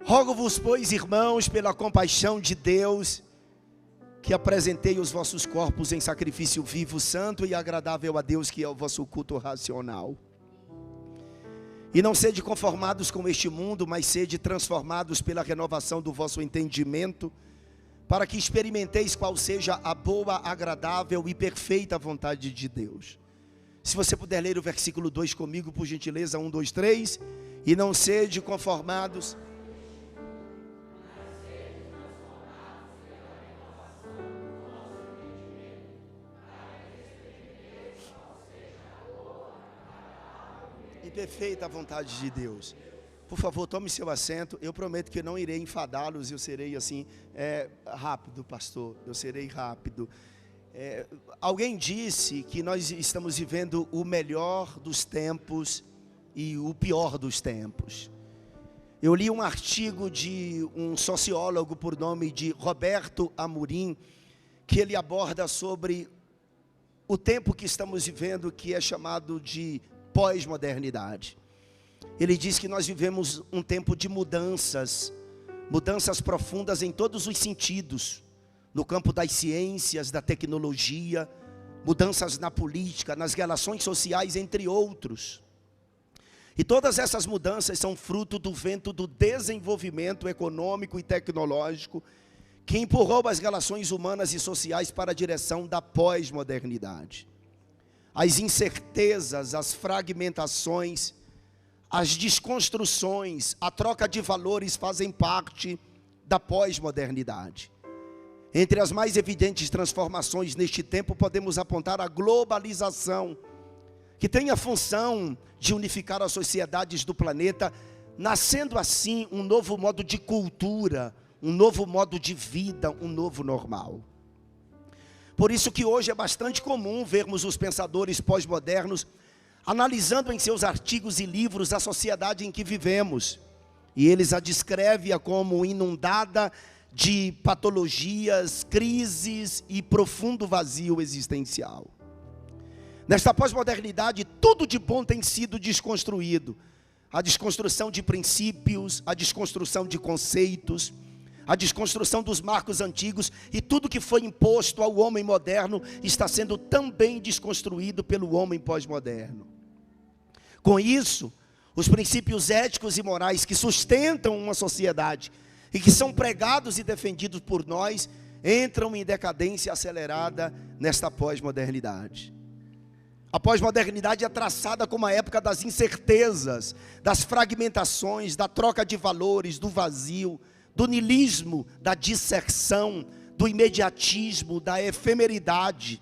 Rogo-vos, pois, irmãos, pela compaixão de Deus, que apresentei os vossos corpos em sacrifício vivo, santo e agradável a Deus, que é o vosso culto racional. E não sede conformados com este mundo, mas sede transformados pela renovação do vosso entendimento, para que experimenteis qual seja a boa, agradável e perfeita vontade de Deus. Se você puder ler o versículo 2 comigo, por gentileza, 1, 2, 3. E não sede conformados... e perfeita vontade de Deus. Por favor, tome seu assento. Eu prometo que eu não irei enfadá-los. Eu serei assim, rápido, pastor. Eu serei rápido. Alguém disse que nós estamos vivendo o melhor dos tempos e o pior dos tempos. Eu li um artigo de um sociólogo por nome de Roberto Amorim, que ele aborda sobre o tempo que estamos vivendo, que é chamado de pós-modernidade. Ele diz que nós vivemos um tempo de mudanças profundas em todos os sentidos, no campo das ciências, da tecnologia, mudanças na política, nas relações sociais, entre outros. E todas essas mudanças são fruto do vento do desenvolvimento econômico e tecnológico, que empurrou as relações humanas e sociais para a direção da pós-modernidade. As incertezas, as fragmentações, as desconstruções, a troca de valores fazem parte da pós-modernidade. Entre as mais evidentes transformações neste tempo, podemos apontar a globalização, que tem a função de unificar as sociedades do planeta, nascendo assim um novo modo de cultura, um novo modo de vida, um novo normal. Por isso que hoje é bastante comum vermos os pensadores pós-modernos analisando em seus artigos e livros a sociedade em que vivemos. E eles a descrevem como inundada de patologias, crises e profundo vazio existencial. Nesta pós-modernidade, tudo de bom tem sido desconstruído. A desconstrução de princípios, a desconstrução de conceitos, a desconstrução dos marcos antigos, e tudo que foi imposto ao homem moderno está sendo também desconstruído pelo homem pós-moderno. Com isso, os princípios éticos e morais que sustentam uma sociedade e que são pregados e defendidos por nós, entram em decadência acelerada nesta pós-modernidade. A pós-modernidade é traçada como a época das incertezas, das fragmentações, da troca de valores, do vazio, do niilismo, da disserção, do imediatismo, da efemeridade,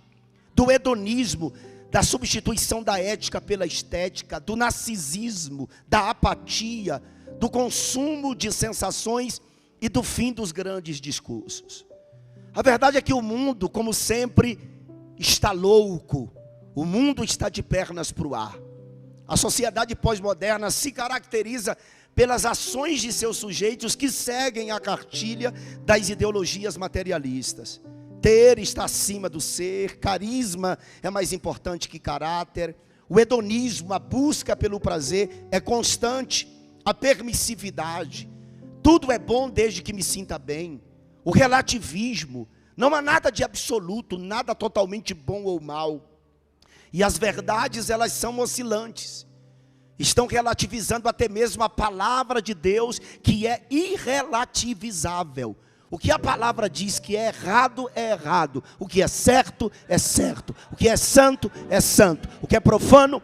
do hedonismo, da substituição da ética pela estética, do narcisismo, da apatia, do consumo de sensações e do fim dos grandes discursos. A verdade é que o mundo, como sempre, está louco. O mundo está de pernas para o ar. A sociedade pós-moderna se caracteriza pelas ações de seus sujeitos que seguem a cartilha das ideologias materialistas. Ter está acima do ser, carisma é mais importante que caráter, o hedonismo, a busca pelo prazer é constante, a permissividade, tudo é bom desde que me sinta bem, o relativismo, não há nada de absoluto, nada totalmente bom ou mal, e as verdades elas são oscilantes. Estão relativizando até mesmo a palavra de Deus, que é irrelativizável. O que a palavra diz que é errado, o que é certo, o que é santo, o que é profano.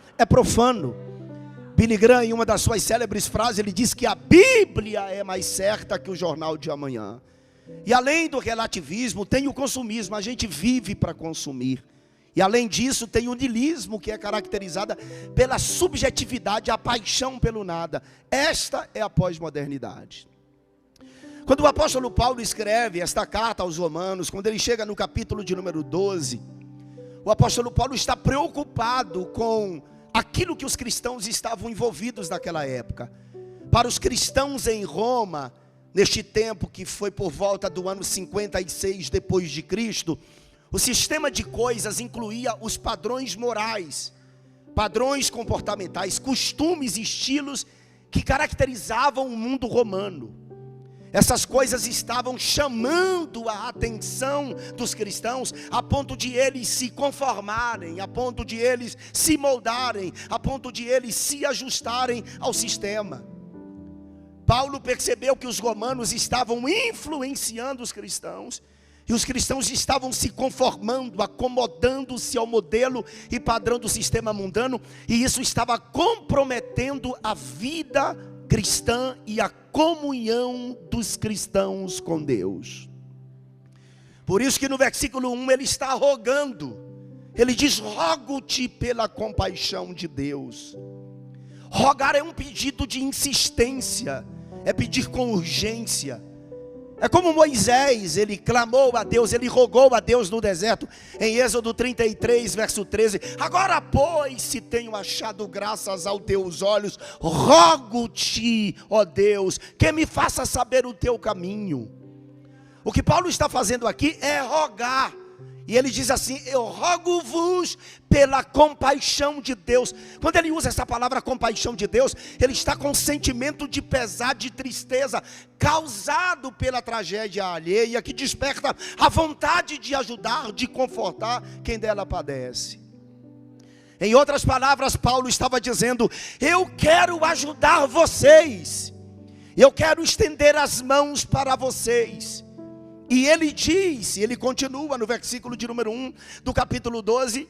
Billy Graham, em uma das suas célebres frases, ele diz que a Bíblia é mais certa que o jornal de amanhã. E além do relativismo, tem o consumismo, a gente vive para consumir. E além disso, tem o niilismo, que é caracterizada pela subjetividade, a paixão pelo nada. Esta é a pós-modernidade. Quando o apóstolo Paulo escreve esta carta aos Romanos, quando ele chega no capítulo de número 12, o apóstolo Paulo está preocupado com aquilo que os cristãos estavam envolvidos naquela época. Para os cristãos em Roma, neste tempo que foi por volta do ano 56 depois de Cristo, o sistema de coisas incluía os padrões morais, padrões comportamentais, costumes e estilos que caracterizavam o mundo romano. Essas coisas estavam chamando a atenção dos cristãos, a ponto de eles se conformarem, a ponto de eles se moldarem, a ponto de eles se ajustarem ao sistema. Paulo percebeu que os romanos estavam influenciando os cristãos, e os cristãos estavam se conformando, acomodando-se ao modelo e padrão do sistema mundano, e isso estava comprometendo a vida cristã e a comunhão dos cristãos com Deus. Por isso que no versículo 1 ele está rogando. Ele diz: rogo-te pela compaixão de Deus. Rogar é um pedido de insistência, é pedir com urgência. É como Moisés, ele clamou a Deus, ele rogou a Deus no deserto, em Êxodo 33, verso 13: agora pois, se tenho achado graças aos teus olhos, rogo-te, ó Deus, que me faça saber o teu caminho. O que Paulo está fazendo aqui é rogar. E ele diz assim: eu rogo-vos pela compaixão de Deus. Quando ele usa essa palavra compaixão de Deus, ele está com um sentimento de pesar, de tristeza, causado pela tragédia alheia, que desperta a vontade de ajudar, de confortar quem dela padece. Em outras palavras, Paulo estava dizendo: eu quero ajudar vocês, eu quero estender as mãos para vocês. E ele diz, ele continua no versículo de número 1 do capítulo 12,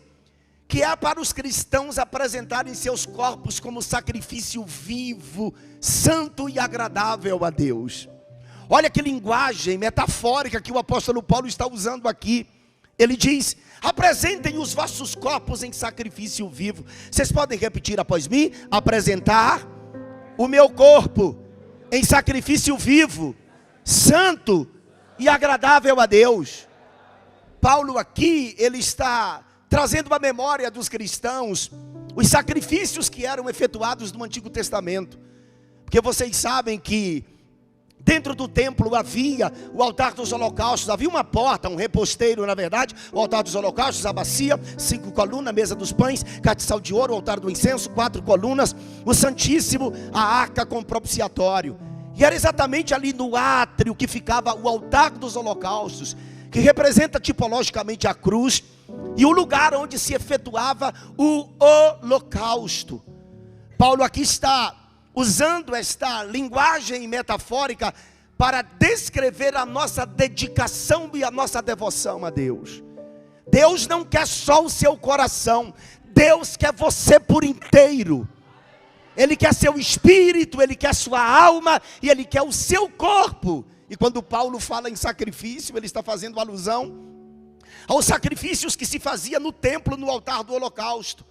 que é para os cristãos apresentarem seus corpos como sacrifício vivo, santo e agradável a Deus. Olha que linguagem metafórica que o apóstolo Paulo está usando aqui. Ele diz: apresentem os vossos corpos em sacrifício vivo. Vocês podem repetir após mim? Apresentar o meu corpo em sacrifício vivo, santo e agradável a Deus. Paulo aqui, ele está trazendo uma memória dos cristãos, os sacrifícios que eram efetuados no Antigo Testamento. Porque vocês sabem que dentro do templo havia o altar dos holocaustos, havia uma porta, um reposteiro na verdade, o altar dos holocaustos, a bacia, 5 colunas, mesa dos pães, castiçal de ouro, o altar do incenso, 4 colunas, o Santíssimo, a arca com propiciatório. E era exatamente ali no átrio que ficava o altar dos holocaustos, que representa tipologicamente a cruz, e o lugar onde se efetuava o holocausto. Paulo aqui está usando esta linguagem metafórica para descrever a nossa dedicação e a nossa devoção a Deus. Deus não quer só o seu coração, Deus quer você por inteiro. Ele quer seu espírito, ele quer sua alma e ele quer o seu corpo. E quando Paulo fala em sacrifício, ele está fazendo alusão aos sacrifícios que se fazia no templo, no altar do holocausto.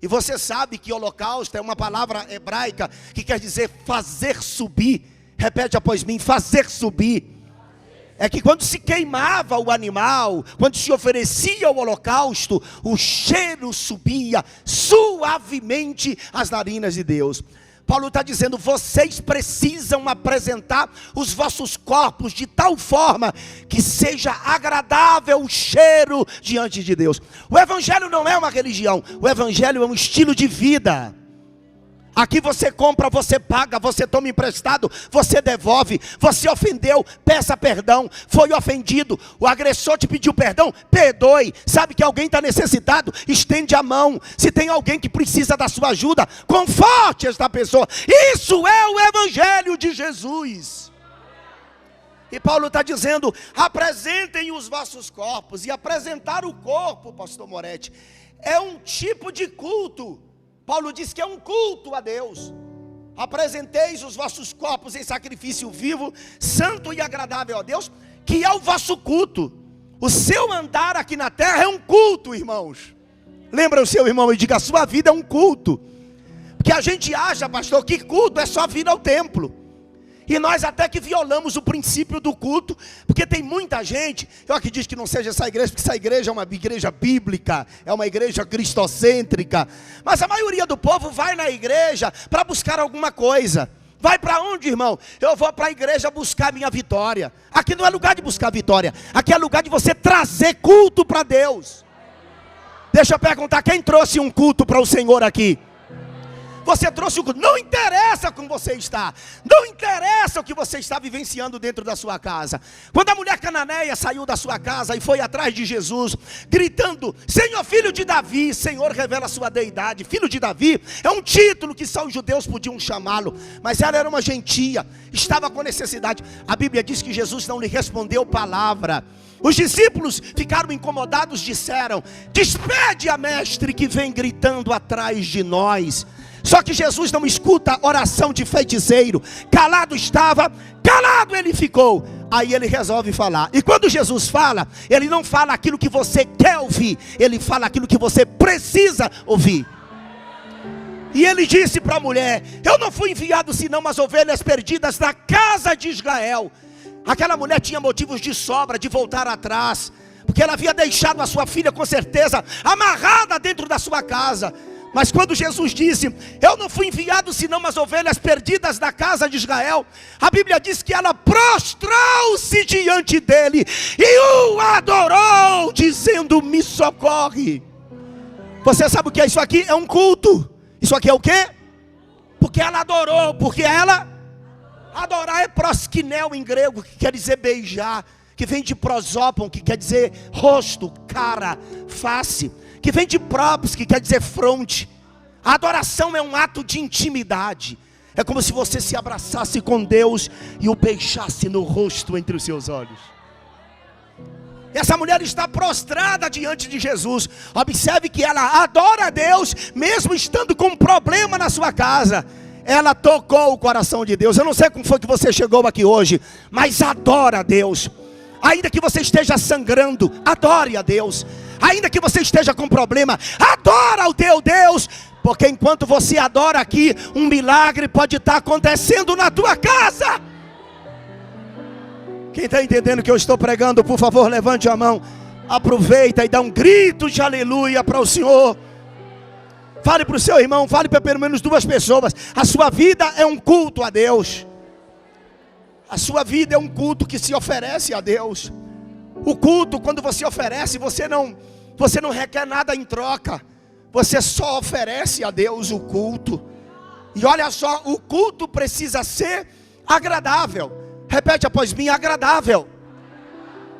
E você sabe que holocausto é uma palavra hebraica que quer dizer fazer subir. Repete após mim: fazer subir. É que quando se queimava o animal, quando se oferecia o holocausto, o cheiro subia suavemente às narinas de Deus. Paulo está dizendo: vocês precisam apresentar os vossos corpos de tal forma que seja agradável o cheiro diante de Deus. O evangelho não é uma religião, o evangelho é um estilo de vida. Aqui você compra, você paga, você toma emprestado, você devolve. Você ofendeu, peça perdão. Foi ofendido, o agressor te pediu perdão, perdoe. Sabe que alguém está necessitado, estende a mão. Se tem alguém que precisa da sua ajuda, conforte esta pessoa. Isso é o evangelho de Jesus. E Paulo está dizendo: apresentem os vossos corpos. E apresentar o corpo, pastor Moretti, é um tipo de culto. Paulo diz que é um culto a Deus. Apresenteis os vossos corpos em sacrifício vivo, santo e agradável a Deus, que é o vosso culto. O seu andar aqui na terra é um culto, irmãos. Lembra o seu irmão e diga: a sua vida é um culto. Porque a gente acha, pastor, que culto é só vir ao templo. E nós até que violamos o princípio do culto, porque tem muita gente, eu acredito que não seja essa igreja, porque essa igreja é uma igreja bíblica, é uma igreja cristocêntrica, mas a maioria do povo vai na igreja para buscar alguma coisa. Vai para onde, irmão? Eu vou para a igreja buscar minha vitória. Aqui não é lugar de buscar vitória, aqui é lugar de você trazer culto para Deus. Deixa eu perguntar, quem trouxe um culto para o Senhor aqui? Você trouxe o culto. Não interessa como você está. Não interessa o que você está vivenciando dentro da sua casa. Quando a mulher cananeia saiu da sua casa e foi atrás de Jesus, gritando: Senhor, filho de Davi. Senhor revela a sua deidade. Filho de Davi é um título que só os judeus podiam chamá-lo. Mas ela era uma gentia, estava com necessidade. A Bíblia diz que Jesus não lhe respondeu palavra. Os discípulos ficaram incomodados, disseram: despede a mestre que vem gritando atrás de nós. Só que Jesus não escuta oração de feiticeiro. Calado estava, calado ele ficou. Aí ele resolve falar. E quando Jesus fala, ele não fala aquilo que você quer ouvir, ele fala aquilo que você precisa ouvir. E ele disse para a mulher: eu não fui enviado senão as ovelhas perdidas da casa de Israel. Aquela mulher tinha motivos de sobra de voltar atrás, porque ela havia deixado a sua filha com certeza amarrada dentro da sua casa. Mas quando Jesus disse: eu não fui enviado senão as ovelhas perdidas da casa de Israel, a Bíblia diz que ela prostrou-se diante dele e o adorou, dizendo: me socorre. Você sabe o que é isso aqui? É um culto. Isso aqui é o quê? Porque ela adorou, porque ela... Adorar é proskinel em grego, que quer dizer beijar, que vem de prosópon, que quer dizer rosto, cara, face, que vem de própos, que quer dizer fronte. A adoração é um ato de intimidade. É como se você se abraçasse com Deus e o beijasse no rosto entre os seus olhos. Essa mulher está prostrada diante de Jesus. Observe que ela adora a Deus, mesmo estando com um problema na sua casa. Ela tocou o coração de Deus. Eu não sei como foi que você chegou aqui hoje, mas adora a Deus. Ainda que você esteja sangrando, adore a Deus. Ainda que você esteja com problema, adora o teu Deus. Porque enquanto você adora aqui, um milagre pode estar acontecendo na tua casa. Quem está entendendo o que eu estou pregando, por favor, levante a mão. Aproveita e dá um grito de aleluia para o Senhor. Fale para o seu irmão, fale para pelo menos 2 pessoas. A sua vida é um culto a Deus. A sua vida é um culto que se oferece a Deus. O culto, quando você oferece, você não requer nada em troca. Você só oferece a Deus o culto. E olha só, o culto precisa ser agradável. Repete após mim: agradável.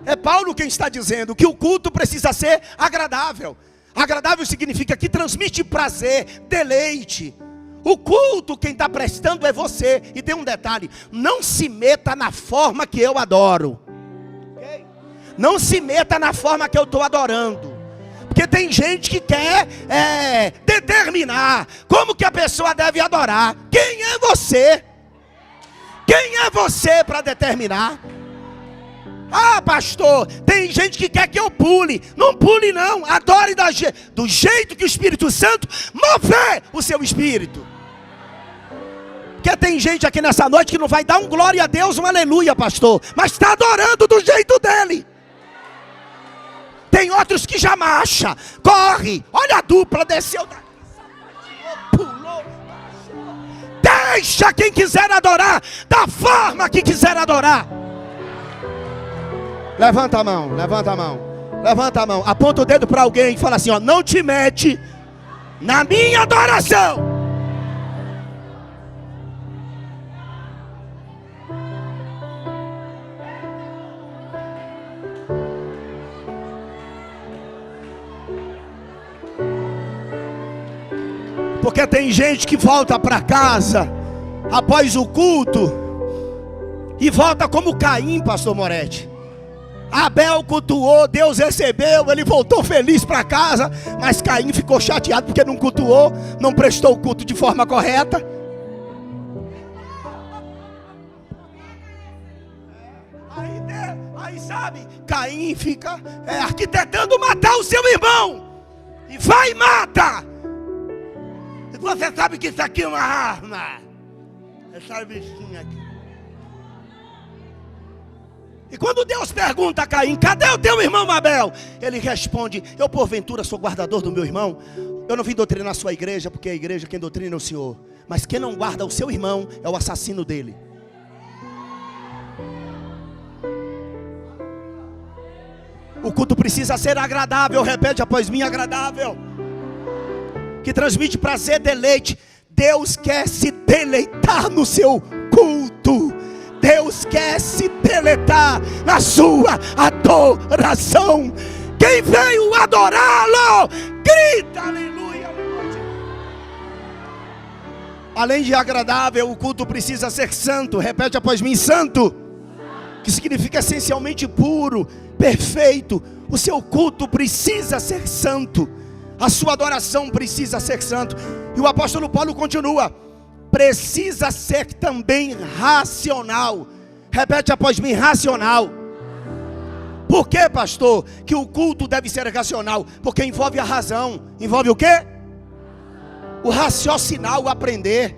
É Paulo quem está dizendo que o culto precisa ser agradável. Agradável significa que transmite prazer, deleite. O culto quem está prestando é você. E tem um detalhe: não se meta na forma que eu adoro. Okay? Não se meta na forma que eu estou adorando. Porque tem gente que quer determinar como que a pessoa deve adorar. Quem é você? Quem é você para determinar? Ah, pastor, tem gente que quer que eu pule. Não pule não, adore do jeito que o Espírito Santo mover o seu espírito. Porque tem gente aqui nessa noite que não vai dar um glória a Deus, um aleluia, pastor, mas está adorando do jeito dele. Tem outros que já marcha, corre, olha a dupla, desceu daqui, pulou. Deixa quem quiser adorar da forma que quiser adorar. Levanta a mão, levanta a mão, levanta a mão, aponta o dedo para alguém e fala assim: ó, não te mete na minha adoração. Porque tem gente que volta para casa após o culto e volta como Caim, pastor Moretti. Abel cultuou, Deus recebeu, ele voltou feliz para casa, mas Caim ficou chateado porque não cultuou, não prestou o culto de forma correta. Aí sabe, Caim fica arquitetando matar o seu irmão, e vai e mata. E você sabe que isso aqui é uma arma, essa bichinha aqui. E quando Deus pergunta a Caim: cadê o teu irmão Abel? Ele responde: eu porventura sou guardador do meu irmão? Eu não vim doutrinar a sua igreja, porque a igreja quem doutrina é o Senhor. Mas quem não guarda o seu irmão é o assassino dele. O culto precisa ser agradável, repete após mim: agradável. Que transmite prazer, deleite. Deus quer se deleitar no seu culto. Deus quer se deleitar na sua adoração. Quem veio adorá-lo, grita aleluia. Além de agradável, o culto precisa ser santo. Repete após mim: santo, que significa essencialmente puro, perfeito. O seu culto precisa ser santo. A sua adoração precisa ser santo. E o apóstolo Paulo continua: precisa ser também racional. Repete após mim: racional. Por que, pastor, que o culto deve ser racional? Porque envolve a razão. Envolve o quê? O raciocinar, o aprender.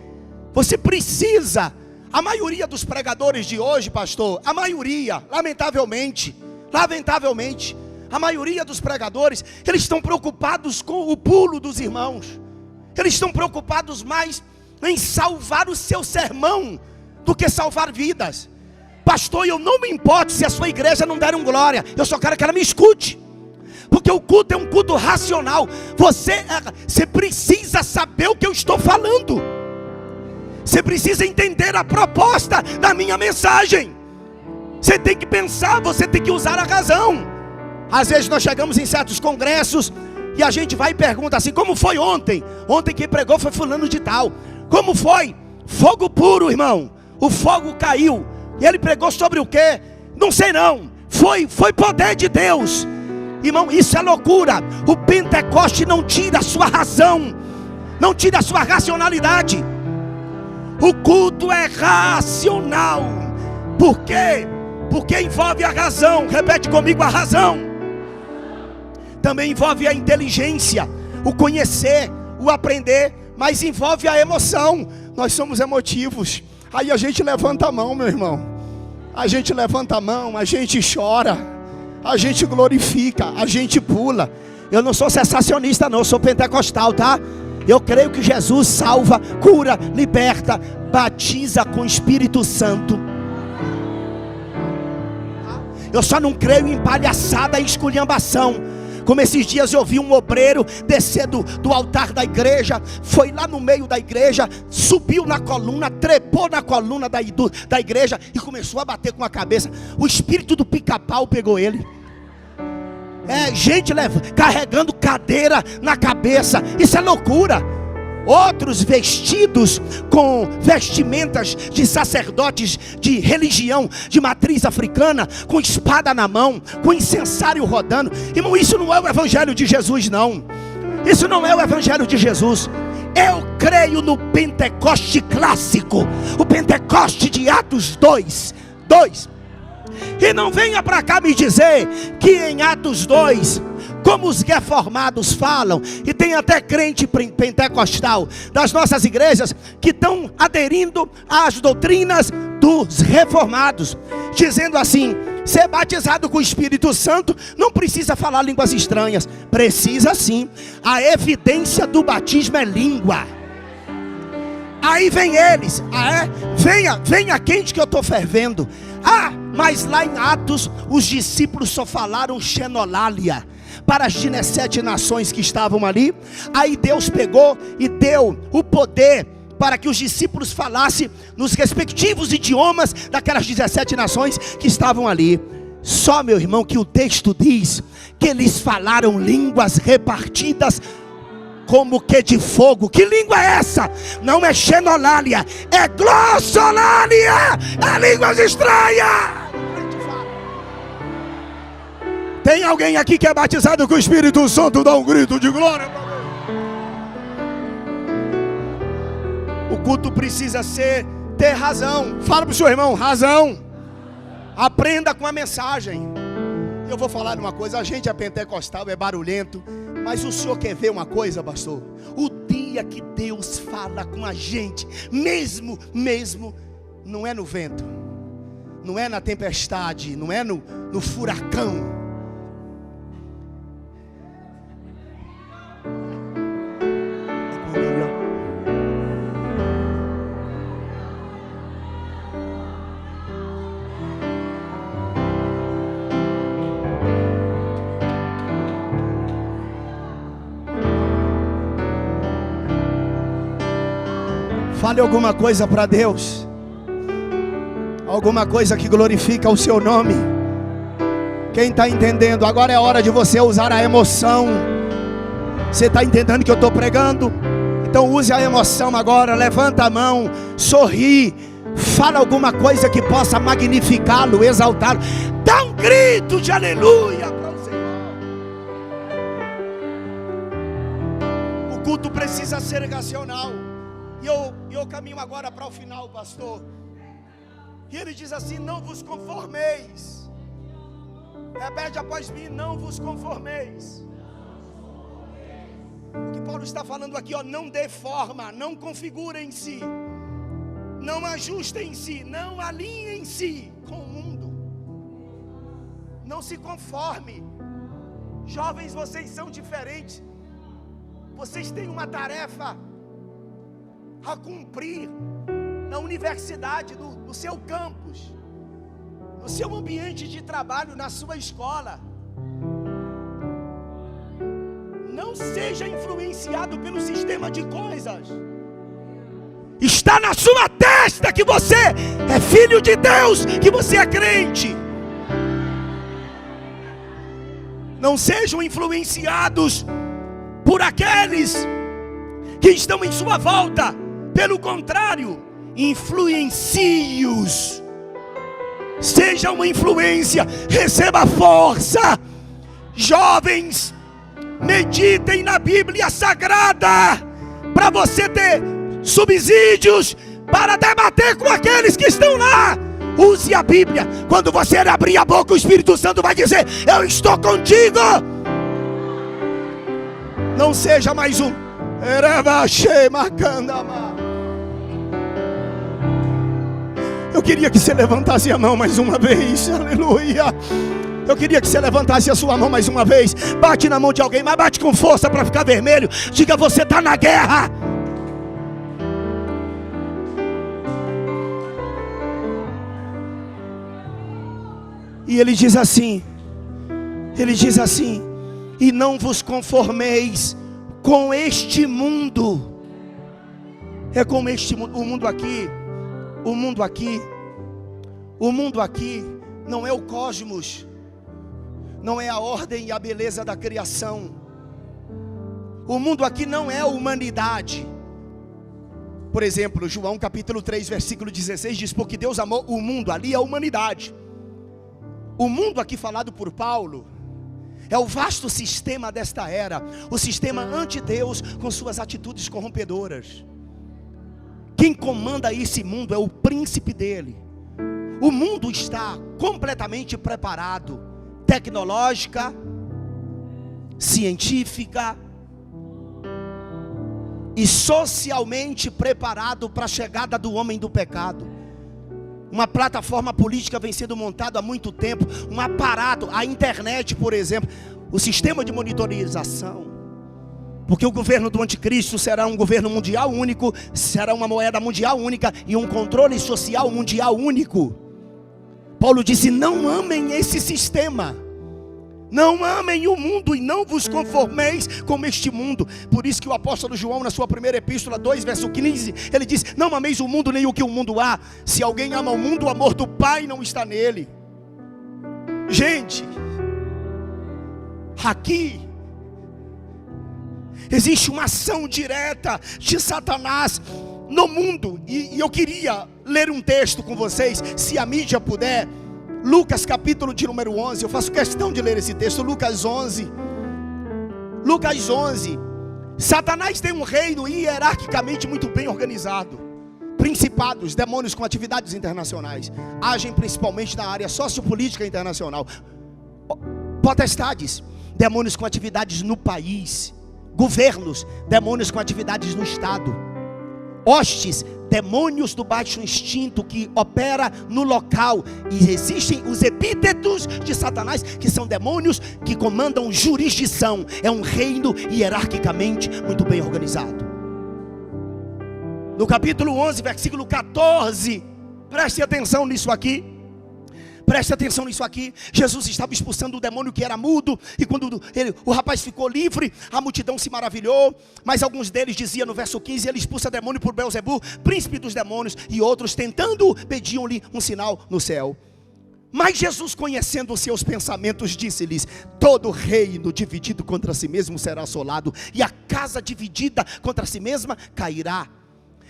Você precisa. A maioria dos pregadores de hoje, pastor, a maioria, lamentavelmente, a maioria dos pregadores, eles estão preocupados com o pulo dos irmãos. Eles estão preocupados mais em salvar o seu sermão do que salvar vidas. Pastor, eu não me importo se a sua igreja não der um glória, eu só quero que ela me escute. Porque o culto é um culto racional. Você precisa saber o que eu estou falando. Você precisa entender a proposta da minha mensagem. Você tem que pensar, você tem que usar a razão. Às vezes nós chegamos em certos congressos e a gente vai e pergunta assim: como foi ontem? Ontem quem pregou foi fulano de tal. Como foi? Fogo puro, irmão. O fogo caiu. E ele pregou sobre o quê? Não sei não. Foi poder de Deus. Irmão, isso é loucura. O Pentecoste não tira a sua razão, não tira a sua racionalidade. O culto é racional. Por quê? Porque envolve a razão. Repete comigo: a razão. Também envolve a inteligência, o conhecer, o aprender, mas envolve a emoção. Nós somos emotivos. Aí a gente levanta a mão, meu irmão. A gente levanta a mão, a gente chora, a gente glorifica, a gente pula. Eu não sou sensacionista não, eu sou pentecostal, tá? Eu creio que Jesus salva, cura, liberta, batiza com o Espírito Santo. Eu só não creio em palhaçada e esculhambação. Como esses dias eu vi um obreiro descer do altar da igreja, foi lá no meio da igreja, subiu na coluna, trepou na coluna da igreja e começou a bater com a cabeça. O espírito do pica-pau pegou ele. Gente carregando cadeira na cabeça, isso é loucura. Outros vestidos com vestimentas de sacerdotes de religião de matriz africana, com espada na mão, com incensário rodando. Irmão, isso não é o evangelho de Jesus não. Isso não é o evangelho de Jesus. Eu creio no Pentecoste clássico, o Pentecoste de Atos 2. E não venha para cá me dizer que em Atos 2, como os reformados falam, e tem até crente pentecostal das nossas igrejas que estão aderindo às doutrinas dos reformados, dizendo assim: ser batizado com o Espírito Santo não precisa falar línguas estranhas. Precisa sim. A evidência do batismo é língua. Aí vem eles: venha quente que eu estou fervendo. Mas lá em Atos os discípulos só falaram xenolália para as 17 nações que estavam ali. Aí Deus pegou e deu o poder para que os discípulos falassem nos respectivos idiomas daquelas 17 nações que estavam ali. Só, meu irmão, que o texto diz que eles falaram línguas repartidas como que de fogo. Que língua é essa? Não é xenolália, é glossolalia, é línguas estranhas. Tem alguém aqui que é batizado com o Espírito Santo? Dá um grito de glória. O culto precisa ter razão. Fala para o seu irmão: razão. Aprenda com a mensagem. Eu vou falar uma coisa: a gente é pentecostal, é barulhento, mas o senhor quer ver uma coisa, pastor? O dia que Deus fala com a gente, mesmo, não é no vento, não é na tempestade, não é no furacão. Fale alguma coisa para Deus. Alguma coisa que glorifica o seu nome. Quem está entendendo? Agora é hora de você usar a emoção. Você está entendendo que eu estou pregando? Então use a emoção agora. Levanta a mão, sorri, fala alguma coisa que possa magnificá-lo, exaltá-lo. Dá um grito de aleluia para o Senhor. O culto precisa ser racional. E eu caminho agora para o final, pastor. E ele diz assim: não vos conformeis. Repete após mim: não vos conformeis. O que Paulo está falando aqui, ó, não dê forma, não configure em si, não ajuste em si, não alinhe em si com o mundo. Não se conforme. Jovens, vocês são diferentes. Vocês têm uma tarefa a cumprir na universidade, no seu campus, no seu ambiente de trabalho, na sua escola. Não seja influenciado pelo sistema de coisas. Está na sua testa que você é filho de Deus, que você é crente. Não sejam influenciados por aqueles que estão em sua volta. Pelo contrário, influencie-os. Seja uma influência, receba força. Jovens, meditem na Bíblia Sagrada, para você ter subsídios para debater com aqueles que estão lá. Use a Bíblia. Quando você abrir a boca, o Espírito Santo vai dizer: eu estou contigo. Não seja mais um Eu queria que você levantasse a mão mais uma vez. Aleluia. Eu queria que você levantasse a sua mão mais uma vez. Bate na mão de alguém, mas bate com força para ficar vermelho. Diga: você está na guerra. E ele diz assim: e não vos conformeis com este mundo. É com este mundo. O mundo aqui não é o cosmos, não é a ordem e a beleza da criação. O mundo aqui não é a humanidade. Por exemplo, João capítulo 3, versículo 16 diz: porque Deus amou o mundo, ali é a humanidade. O mundo aqui falado por Paulo é o vasto sistema desta era, o sistema anti-Deus com suas atitudes corrompedoras. Quem comanda esse mundo é o príncipe dele. O mundo está completamente preparado, tecnológica, científica e socialmente preparado para a chegada do homem do pecado. Uma plataforma política vem sendo montada há muito tempo, um aparato, a internet, por exemplo, o sistema de monitorização. Porque o governo do anticristo será um governo mundial único, será uma moeda mundial única e um controle social mundial único. Paulo disse: não amem esse sistema, não amem o mundo e não vos conformeis com este mundo. Por isso que o apóstolo João, na sua primeira epístola 2, verso 15, ele diz: não ameis o mundo nem o que o mundo há. Se alguém ama o mundo, o amor do Pai não está nele. Gente, aqui existe uma ação direta de Satanás no mundo. E eu queria ler um texto com vocês, se a mídia puder. Lucas capítulo de número 11. Eu faço questão de ler esse texto. Lucas 11. Satanás tem um reino hierarquicamente muito bem organizado. Principados, demônios com atividades internacionais, agem principalmente na área sociopolítica internacional. Potestades, demônios com atividades no país. Governos, demônios com atividades no estado. Hostes, demônios do baixo instinto que opera no local. E existem os epítetos de Satanás, que são demônios que comandam jurisdição. É um reino hierarquicamente muito bem organizado. No capítulo 11, versículo 14, preste atenção nisso aqui. Preste atenção nisso aqui. Jesus estava expulsando o demônio que era mudo. E quando o rapaz ficou livre, a multidão se maravilhou. Mas alguns deles diziam no verso 15: ele expulsa demônio por Beelzebul, príncipe dos demônios. E outros, tentando, pediam-lhe um sinal no céu. Mas Jesus, conhecendo os seus pensamentos, disse-lhes: todo reino dividido contra si mesmo será assolado, e a casa dividida contra si mesma cairá.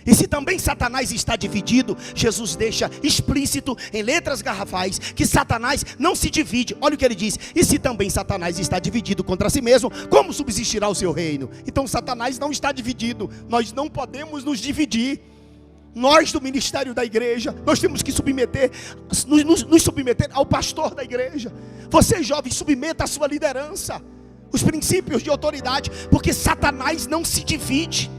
E se também Satanás está dividido, Jesus deixa explícito em letras garrafais que Satanás não se divide. Olha o que ele diz: e se também Satanás está dividido contra si mesmo, como subsistirá o seu reino? Então Satanás não está dividido. Nós não podemos nos dividir. Nós do ministério da igreja, nós temos que nos submeter ao pastor da igreja. Você, jovem, submeta a sua liderança, os princípios de autoridade, porque Satanás não se divide.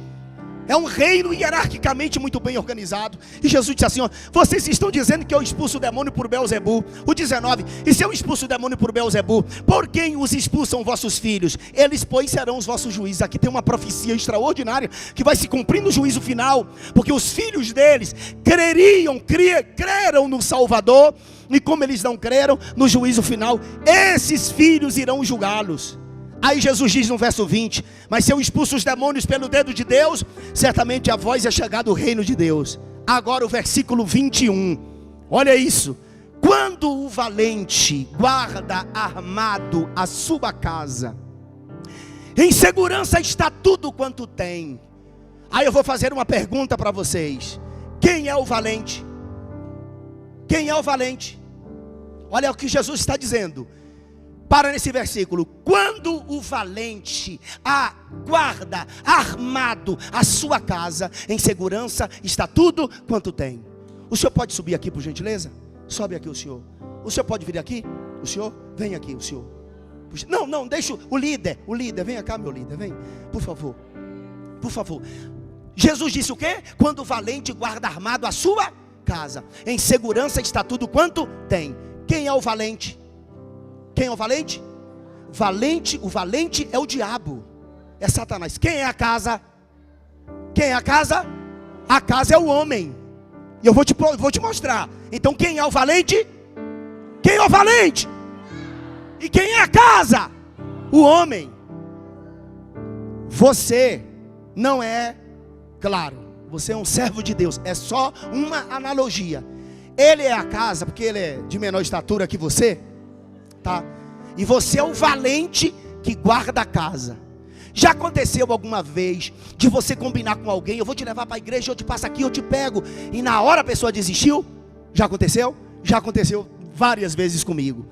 É um reino hierarquicamente muito bem organizado. E Jesus disse assim: ó, vocês estão dizendo que eu expulso o demônio por Beelzebul. O 19: e se eu expulso o demônio por Beelzebul, por quem os expulsam vossos filhos? Eles, pois, serão os vossos juízes. Aqui tem uma profecia extraordinária que vai se cumprir no juízo final. Porque os filhos deles creram no Salvador. E como eles não creram, no juízo final, esses filhos irão julgá-los. Aí Jesus diz no verso 20: mas se eu expulso os demônios pelo dedo de Deus, certamente a vós é chegado o reino de Deus. Agora o versículo 21, olha isso: quando o valente guarda armado a sua casa, em segurança está tudo quanto tem. Aí eu vou fazer uma pergunta para vocês: quem é o valente? Quem é o valente? Olha o que Jesus está dizendo. Para nesse versículo: quando o valente guarda armado a sua casa, em segurança está tudo quanto tem. O senhor pode subir aqui, por gentileza? Sobe aqui o senhor. O senhor pode vir aqui? O senhor? Vem aqui o senhor. Não, deixa o líder, vem cá, meu líder, vem, por favor. Por favor. Jesus disse o quê? Quando o valente guarda armado a sua casa, em segurança está tudo quanto tem. Quem é o valente? Quem é o valente? O valente é o diabo, é Satanás. Quem é a casa? Quem é a casa? A casa é o homem. E eu vou te mostrar. Então quem é o valente? Quem é o valente? E quem é a casa? O homem. Você não é, claro, você é um servo de Deus. É só uma analogia. Ele é a casa porque ele é de menor estatura que você. Tá? E você é o valente que guarda a casa. Já aconteceu alguma vez de você combinar com alguém: eu vou te levar para a igreja, eu te passo aqui, eu te pego, e na hora a pessoa desistiu? Já aconteceu? Já aconteceu várias vezes comigo.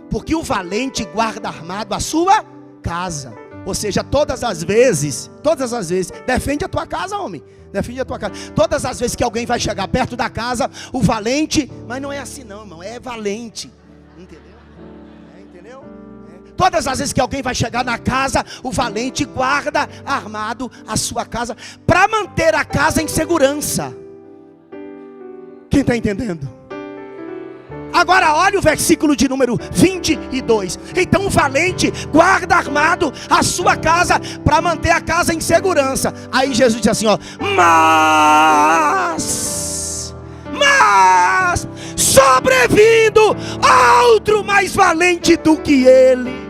Porque o valente guarda armado a sua casa. Ou seja, todas as vezes, defende a tua casa, homem. Defende a tua casa. Todas as vezes que alguém vai chegar perto da casa, o valente, mas não é assim não, irmão, é valente. Entendeu? Todas as vezes que alguém vai chegar na casa, o valente guarda armado a sua casa, para manter a casa em segurança. Quem está entendendo? Agora olha o versículo de número 22. Então o valente guarda armado a sua casa, para manter a casa em segurança. Aí Jesus diz assim, ó: mas sobrevindo outro mais valente do que ele.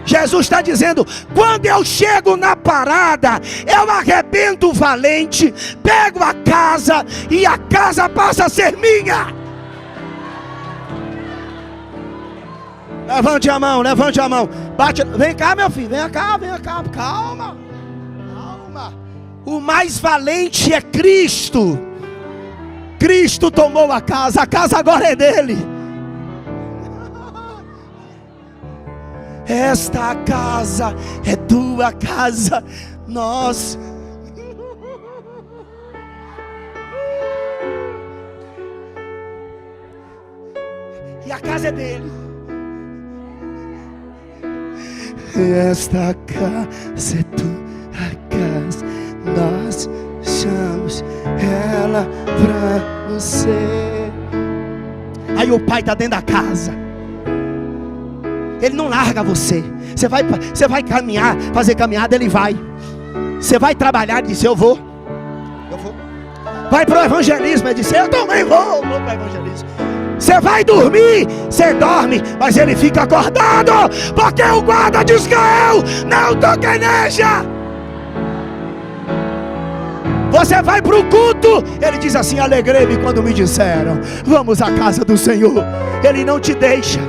Jesus está dizendo: quando eu chego na parada, eu arrebento o valente, pego a casa, e a casa passa a ser minha. Levante a mão, bate, vem cá, meu filho, vem cá, calma. O mais valente é Cristo. Cristo tomou a casa agora é dele. Esta casa é tua casa, nós. E a casa é dele. Esta casa é tua casa, nós chamamos ela pra você. Aí o pai está dentro da casa. Ele não larga você. Você vai caminhar, fazer caminhada, ele vai. Você vai trabalhar, ele diz: eu vou. vai para o evangelismo. Ele disse: eu também vou para o evangelismo. Você vai dormir, você dorme, mas ele fica acordado, porque o guarda de Israel não toca neja. Você vai para o culto, ele diz assim: alegrei-me quando me disseram, vamos à casa do Senhor. Ele não te deixa,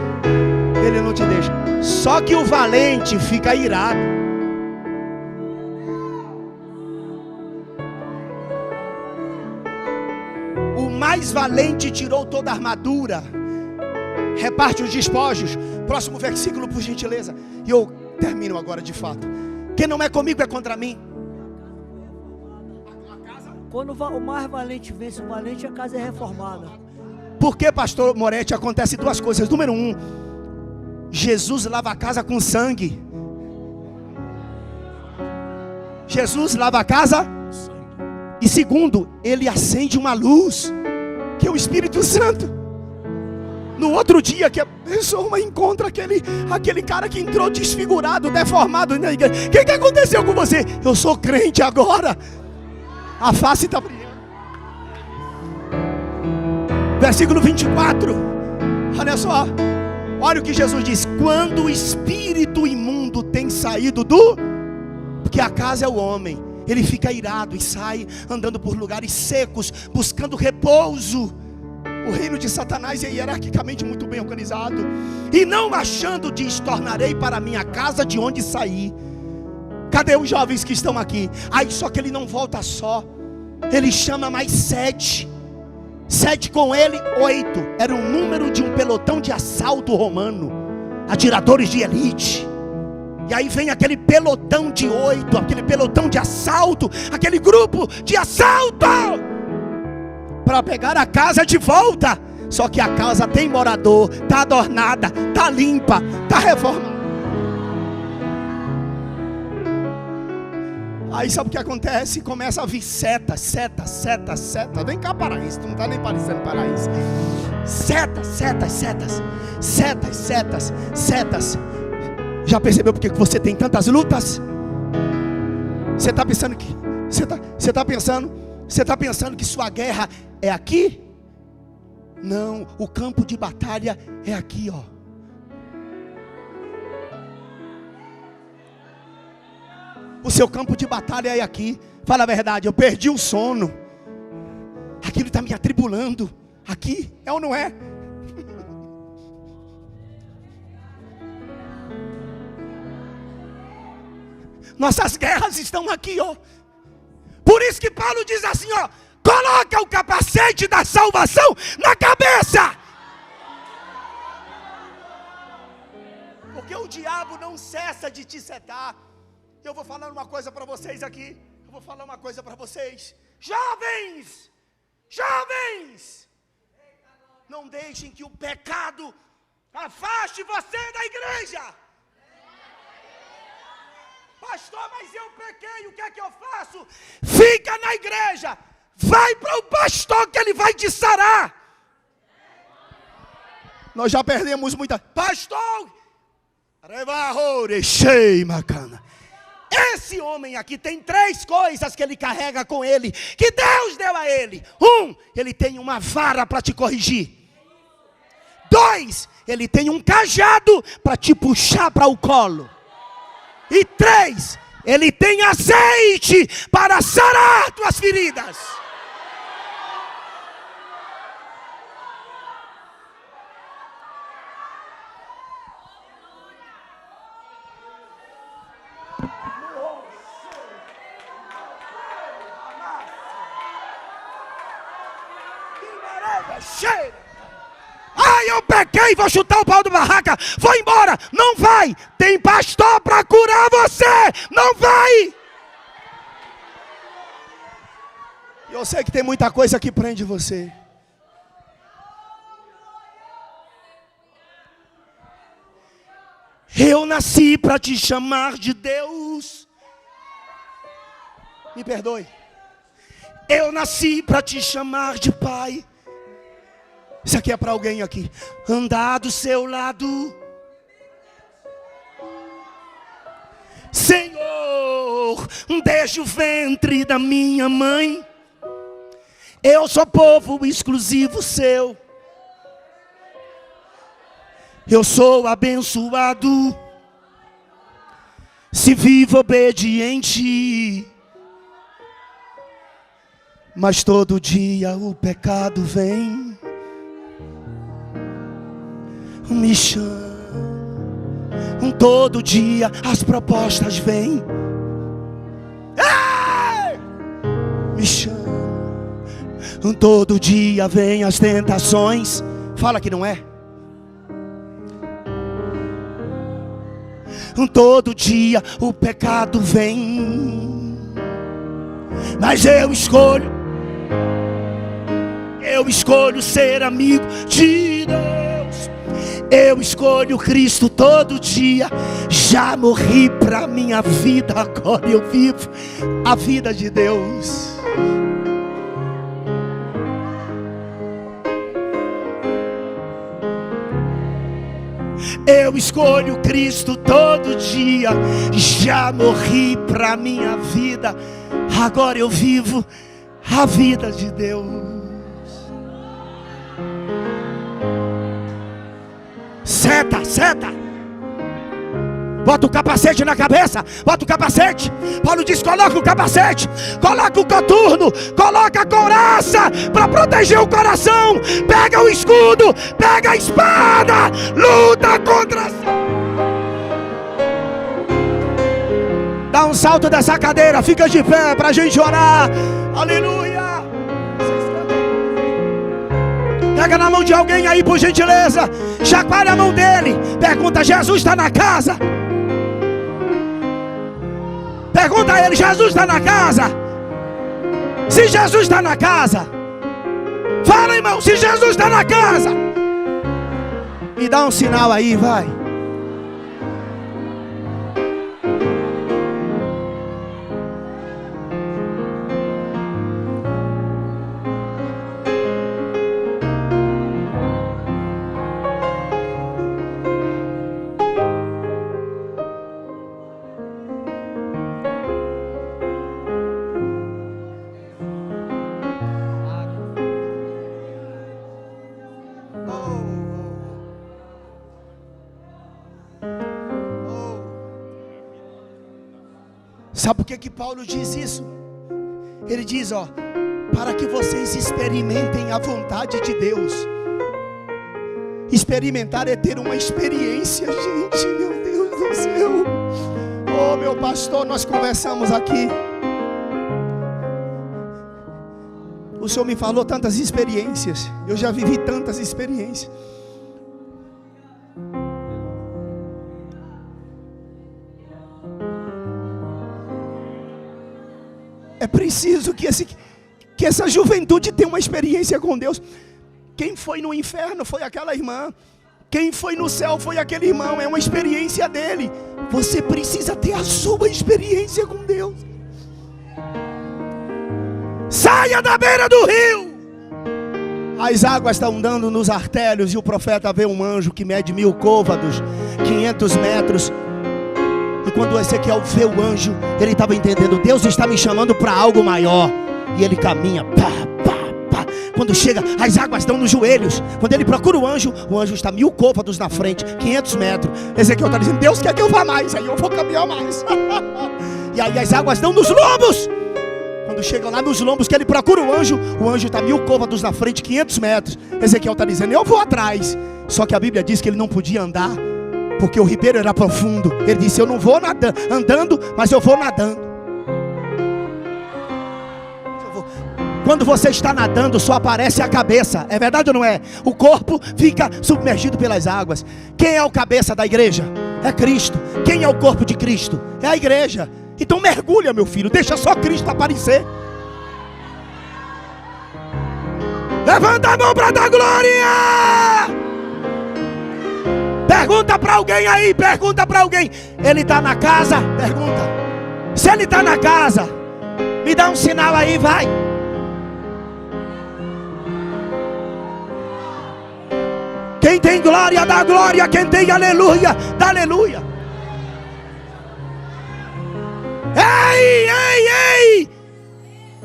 ele não te deixa. Só que o valente fica irado. O mais valente tirou toda a armadura, reparte os despojos. Próximo versículo, por gentileza. E eu termino agora de fato. Quem não é comigo é contra mim. Quando o mais valente vence o valente, a casa é reformada. Por que, pastor Moretti, acontece duas coisas? Número 1, Jesus lava a casa com sangue. Jesus lava a casa. E segundo, ele acende uma luz, que é o Espírito Santo. No outro dia que a pessoa encontra aquele cara que entrou desfigurado, deformado na igreja. O que aconteceu com você? Eu sou crente agora. A face está brilhando. Versículo 24. Olha só. Olha o que Jesus diz: quando o espírito imundo tem saído porque a casa é o homem, ele fica irado e sai andando por lugares secos, buscando repouso. O reino de Satanás é hierarquicamente muito bem organizado. E não achando, diz: tornarei para minha casa de onde saí. Cadê os jovens que estão aqui? Aí só que ele não volta só, ele chama mais 7. 7 com ele, 8. Era o número de um pelotão de assalto romano, atiradores de elite. E aí vem aquele pelotão de 8, aquele pelotão de assalto, aquele grupo de assalto, para pegar a casa de volta. Só que a casa tem morador, está adornada, está limpa, está reformada. Aí sabe o que acontece? Começa a vir seta. Vem cá, paraíso, tu não está nem parecendo paraíso. Setas. Já percebeu porque que você tem tantas lutas? Você está pensando que você está pensando que sua guerra é aqui? Não, o campo de batalha é aqui, ó. O seu campo de batalha é aqui. Fala a verdade, eu perdi o sono. Aquilo está me atribulando. Aqui, é ou não é? Nossas guerras estão aqui, ó. Por isso que Paulo diz assim, ó: coloca o capacete da salvação na cabeça. Porque o diabo não cessa de te setar. Eu vou falar uma coisa para vocês aqui. Jovens, não deixem que o pecado afaste você da igreja. Pastor, mas eu pequei, o que é que eu faço? Fica na igreja. Vai para o pastor que ele vai te sarar. Nós já perdemos muita. Pastor, esse homem aqui tem 3 coisas que ele carrega com ele, que Deus deu a ele. 1, ele tem uma vara para te corrigir. 2, ele tem um cajado para te puxar para o colo. E 3, ele tem azeite para sarar tuas feridas. Ai, eu pequei, vou chutar o pau do barraca, vou embora. Não vai, tem pastor para curar você. Não vai. Eu sei que tem muita coisa que prende você. Eu nasci para te chamar de Deus. Me perdoe. Eu nasci para te chamar de Pai. Isso aqui é para alguém aqui. Andar do seu lado. Senhor, desde o ventre da minha mãe, Eu sou povo exclusivo seu. Eu sou abençoado, se vivo obediente. Mas todo dia o pecado vem, me chama. Todo dia as propostas vêm, me chama. Todo dia vem as tentações. Fala que não é. Todo dia o pecado vem, mas eu escolho ser amigo de Deus. Eu escolho Cristo todo dia. Já morri pra minha vida, agora eu vivo a vida de Deus. Eu escolho Cristo todo dia. Já morri pra minha vida, agora eu vivo a vida de Deus. Seta, seta. Bota o capacete na cabeça, bota o capacete. Paulo diz: coloca o capacete, coloca o coturno, coloca a couraça para proteger o coração. Pega o escudo, pega a espada, luta contra. Dá um salto dessa cadeira, fica de pé para a gente orar. Aleluia. Pega na mão de alguém aí, por gentileza. Chacoalha a mão dele. Pergunta: Jesus está na casa? Pergunta a ele: Jesus está na casa? Se Jesus está na casa, fala, irmão, se Jesus está na casa. Me dá um sinal aí, vai. Sabe por que Paulo diz isso? Ele diz, ó, para que vocês experimentem a vontade de Deus. Experimentar é ter uma experiência, gente, meu Deus do céu. Oh, meu pastor, nós conversamos aqui. O Senhor me falou tantas experiências. Eu já vivi tantas experiências. É preciso que essa juventude tenha uma experiência com Deus. Quem foi no inferno foi aquela irmã. Quem foi no céu foi aquele irmão. É uma experiência dele. Você precisa ter a sua experiência com Deus. Saia da beira do rio. As águas estão dando nos artérios. E o profeta vê um anjo que mede 1000 côvados, 500 metros. E quando Ezequiel vê o anjo, ele estava entendendo: Deus está me chamando para algo maior. E ele caminha, pá, pá, pá. Quando chega, as águas estão nos joelhos. Quando ele procura o anjo está 1000 côvados na frente, 500 metros. Ezequiel está dizendo: Deus quer que eu vá mais, aí eu vou caminhar mais. E aí as águas estão nos lombos. Quando chega lá nos lombos que ele procura o anjo está 1000 côvados na frente, 500 metros. Ezequiel está dizendo: eu vou atrás. Só que a Bíblia diz que ele não podia andar, porque o ribeiro era profundo. Ele disse: eu não vou andando, mas eu vou nadando. Quando você está nadando, só aparece a cabeça. É verdade ou não é? O corpo fica submergido pelas águas. Quem é o cabeça da igreja? É Cristo. Quem é o corpo de Cristo? É a igreja. Então mergulha, meu filho. Deixa só Cristo aparecer. Levanta a mão para dar glória. Pergunta para alguém aí, pergunta para alguém. Ele está na casa? Pergunta. Se ele está na casa, me dá um sinal aí, vai. Quem tem glória, dá glória. Quem tem aleluia, dá aleluia. Ei, ei, ei.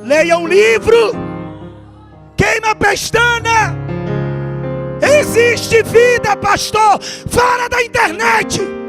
Leia um livro. queima a pestana. Existe vida, pastor, fora da internet.